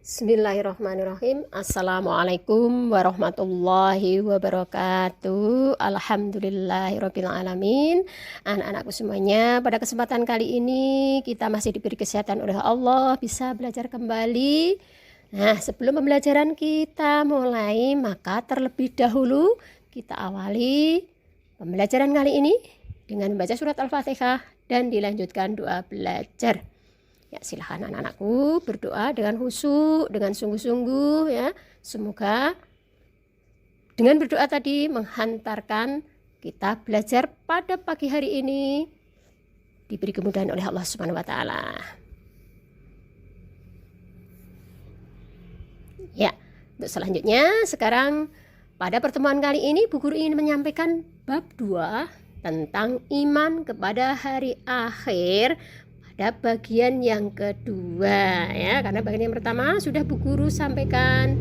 Bismillahirrahmanirrahim. Assalamualaikum warahmatullahi wabarakatuh. Alhamdulillahirabbil alamin. Anak-anakku semuanya, pada kesempatan kali ini kita masih diberi kesehatan oleh Allah, bisa belajar kembali. Nah, sebelum pembelajaran kita mulai, maka terlebih dahulu kita awali pembelajaran kali ini dengan membaca surat Al-Fatihah dan dilanjutkan doa belajar. Ya, silahkan anak-anakku berdoa dengan khusyuk, dengan sungguh-sungguh ya. Semoga dengan berdoa tadi menghantarkan kita belajar pada pagi hari ini diberi kemudahan oleh Allah Subhanahu wa taala. Ya, untuk selanjutnya sekarang pada pertemuan kali ini Bu Guru ingin menyampaikan bab 2 tentang iman kepada hari akhir. Ada bagian yang kedua ya, karena bagian yang pertama sudah Bu Guru sampaikan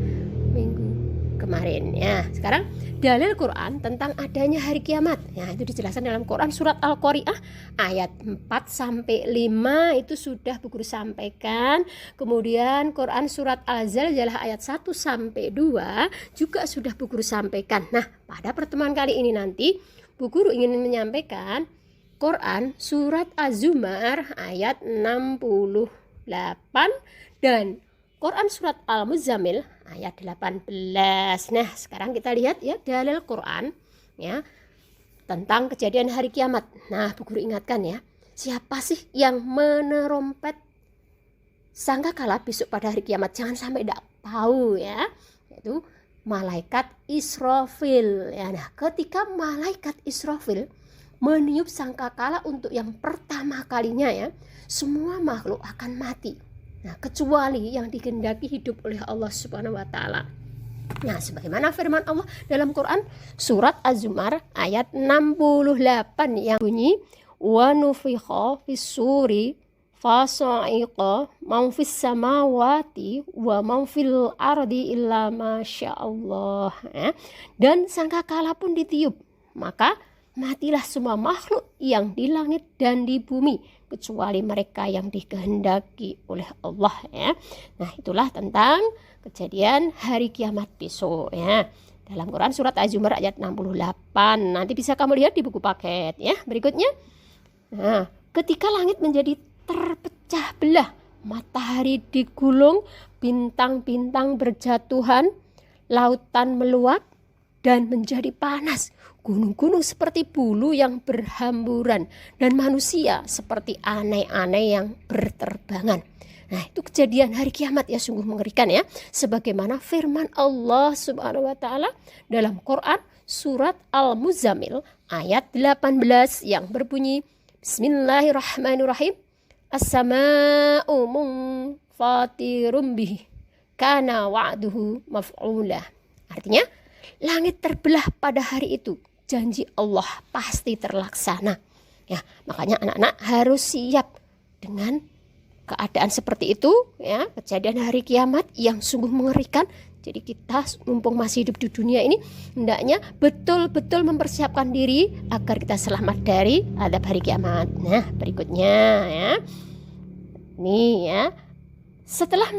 minggu kemarin ya. Sekarang dalil Quran tentang adanya hari kiamat. Ya, itu dijelaskan dalam Quran surat Al-Qari'ah ayat 4-5 itu sudah Bu Guru sampaikan. Kemudian Quran surat Al-Zalzalah ayat 1-2 juga sudah Bu Guru sampaikan. Nah, pada pertemuan kali ini nanti Bu Guru ingin menyampaikan Quran surat Az-Zumar ayat 68 dan Quran surat Al-Muzammil ayat 18. Nah, sekarang kita lihat ya dalil Quran ya tentang kejadian hari kiamat. Nah, Bu Guru ingatkan ya, siapa sih yang menerompet sangkakala besok pada hari kiamat? Jangan sampai tidak tahu ya. Yaitu malaikat Israfil ya. Nah, ketika malaikat Israfil meniup sangkakala untuk yang pertama kalinya ya, semua makhluk akan mati. Nah, kecuali yang dikehendaki hidup oleh Allah Subhanahu wa taala. Nah, sebagaimana firman Allah dalam Quran surat Az-Zumar ayat 68 yang bunyi wa nufikha fis-suri fasa'iqa man fis samawati wa man fil ardi illa masyaallah ya. Dan sangkakala pun ditiup, maka matilah semua makhluk yang di langit dan di bumi kecuali mereka yang dikehendaki oleh Allah ya. Nah, itulah tentang kejadian hari kiamat besok ya. Dalam Quran surat Az-Zumar ayat 68. Nanti bisa kamu lihat di buku paket ya. Berikutnya. Nah, ketika langit menjadi terpecah belah, matahari digulung, bintang-bintang berjatuhan, lautan meluap dan menjadi panas, gunung-gunung seperti bulu yang berhamburan, dan manusia seperti anai-anai yang berterbangan. Nah, itu kejadian hari kiamat ya, sungguh mengerikan ya. Sebagaimana firman Allah Subhanahu wa taala dalam Quran surat Al-Muzammil ayat 18 yang berbunyi Bismillahirrahmanirrahim. As-sama'u munfatirum bihi kana wa'duhu maf'ula. Artinya langit terbelah pada hari itu, janji Allah pasti terlaksana. Ya, makanya anak-anak harus siap dengan keadaan seperti itu ya, kejadian hari kiamat yang sungguh mengerikan. Jadi kita mumpung masih hidup di dunia ini hendaknya betul-betul mempersiapkan diri agar kita selamat dari adab hari kiamat. Nah, berikutnya ya. Nih ya. Setelah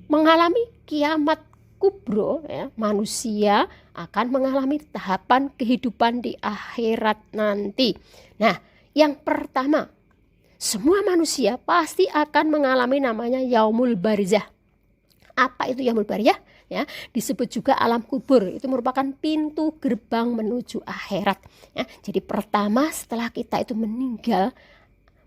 mengalami kiamat kubro ya, manusia akan mengalami tahapan kehidupan di akhirat nanti. Nah, yang pertama, semua manusia pasti akan mengalami namanya yaumul barzah. Apa itu yaumul barzah? Ya, disebut juga alam kubur. Itu merupakan pintu gerbang menuju akhirat. Ya, jadi pertama setelah kita itu meninggal,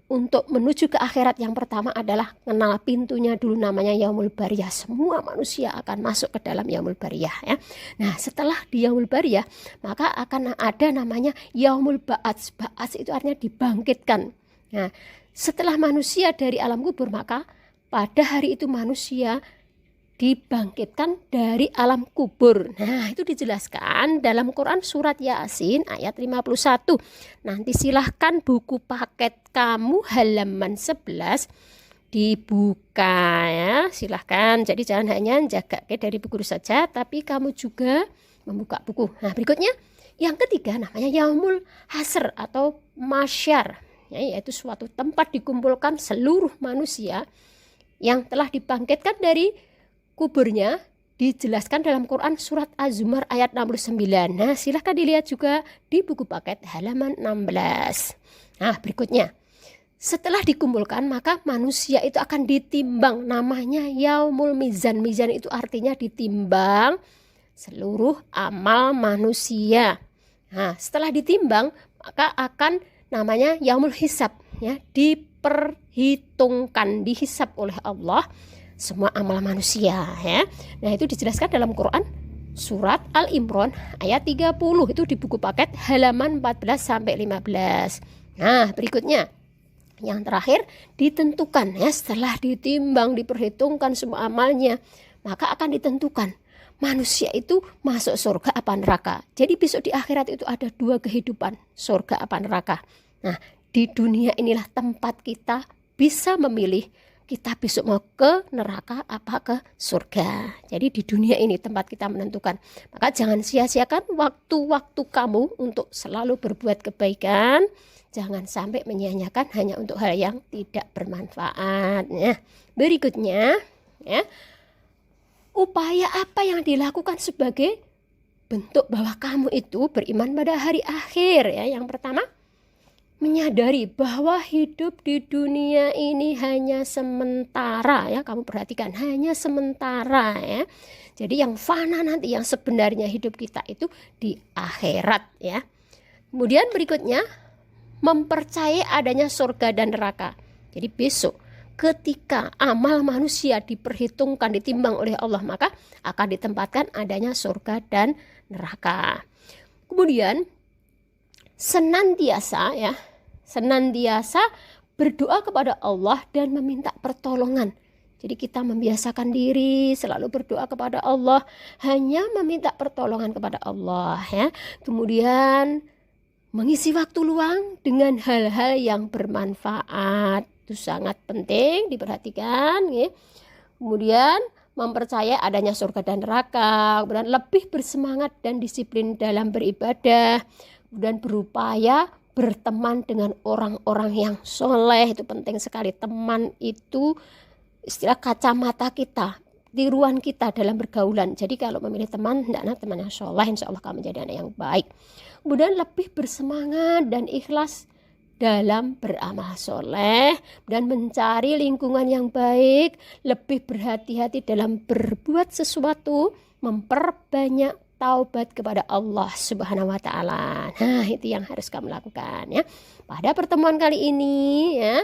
untuk menuju ke akhirat yang pertama adalah kenal pintunya dulu, namanya yaumul barzah. Semua manusia akan masuk ke dalam yaumul barzah ya. Nah, setelah di yaumul barzah maka akan ada namanya yaumul ba'ats. Ba'ats itu artinya dibangkitkan. Nah, setelah manusia dari alam kubur maka pada hari itu manusia dibangkitkan dari alam kubur. Nah, itu dijelaskan dalam Quran surat Yasin ayat 51. Nanti silahkan buku paket kamu halaman 11 dibuka ya, silahkan. Jadi jangan hanya jaga dari buku saja, tapi kamu juga membuka buku. Nah, berikutnya yang ketiga namanya yaumul hasr atau masyar ya, yaitu suatu tempat dikumpulkan seluruh manusia yang telah dibangkitkan dari kuburnya dijelaskan dalam Quran surat Az-Zumar ayat 69. Nah, silahkan dilihat juga di buku paket halaman 16. Nah, berikutnya. Setelah dikumpulkan, maka manusia itu akan ditimbang. Namanya Yaumul Mizan. Mizan itu artinya ditimbang seluruh amal manusia. Nah, setelah ditimbang, maka akan namanya Yaumul Hisab. Ya, diperhitungkan, dihisab oleh Allah semua amal manusia, ya. Nah, itu dijelaskan dalam Quran surat Al-Imran ayat 30, itu di buku paket halaman 14 sampai 15. Nah, berikutnya yang terakhir ditentukan, ya, setelah ditimbang, diperhitungkan semua amalnya, maka akan ditentukan manusia itu masuk surga apa neraka. Jadi besok di akhirat itu ada dua kehidupan, surga apa neraka. Nah, di dunia inilah tempat kita bisa memilih kita besok mau ke neraka apa ke surga. Jadi di dunia ini tempat kita menentukan. Maka jangan sia-siakan waktu-waktu kamu untuk selalu berbuat kebaikan. Jangan sampai menyia-nyiakan hanya untuk hal yang tidak bermanfaat. Nah, berikutnya, ya, upaya apa yang dilakukan sebagai bentuk bahwa kamu itu beriman pada hari akhir, ya. Yang pertama, menyadari bahwa hidup di dunia ini hanya sementara, ya. Kamu perhatikan, hanya sementara, ya. Jadi yang fana nanti, yang sebenarnya hidup kita itu di akhirat, ya. Kemudian berikutnya, mempercayai adanya surga dan neraka. Jadi besok ketika amal manusia diperhitungkan, ditimbang oleh Allah, maka akan ditempatkan adanya surga dan neraka. Kemudian senantiasa, ya, senantiasa berdoa kepada Allah dan meminta pertolongan. Jadi kita membiasakan diri selalu berdoa kepada Allah, hanya meminta pertolongan kepada Allah, ya. Kemudian mengisi waktu luang dengan hal-hal yang bermanfaat, itu sangat penting diperhatikan, ya. Kemudian mempercayai adanya surga dan neraka, kemudian lebih bersemangat dan disiplin dalam beribadah, dan berupaya berteman dengan orang-orang yang soleh. Itu penting sekali. Teman itu istilah kacamata kita, tiruan kita dalam bergaulan. Jadi kalau memilih teman, hendaknya teman yang soleh, insya Allah kamu menjadi anak yang baik. Kemudian lebih bersemangat dan ikhlas dalam beramal soleh dan mencari lingkungan yang baik, lebih berhati-hati dalam berbuat sesuatu, memperbanyak taubat kepada Allah Subhanahu wa taala. Nah, itu yang harus kamu lakukan, ya. Pada pertemuan kali ini, ya,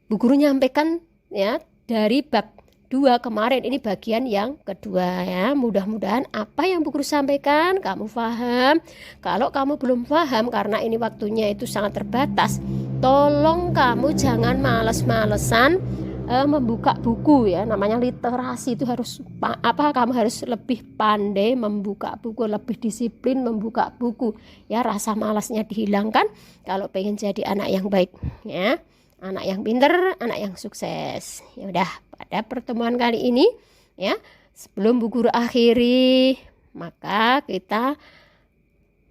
Bu Guru nyampaikan, ya, dari bab 2 kemarin, ini bagian yang kedua, ya. Mudah-mudahan apa yang Bu Guru sampaikan kamu paham. Kalau kamu belum paham karena ini waktunya itu sangat terbatas, tolong kamu jangan males-malesan membuka buku, ya. Namanya literasi itu harus kamu harus lebih pandai membuka buku, lebih disiplin membuka buku, ya. Rasa malasnya dihilangkan kalau pengen jadi anak yang baik, ya. Anak yang pintar, anak yang sukses. Ya udah, pada pertemuan kali ini, ya, sebelum Bu Guru akhiri, maka kita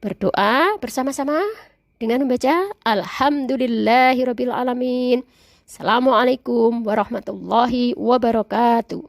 berdoa bersama-sama dengan membaca Alhamdulillahirabbil alamin. Assalamualaikum warahmatullahi wabarakatuh.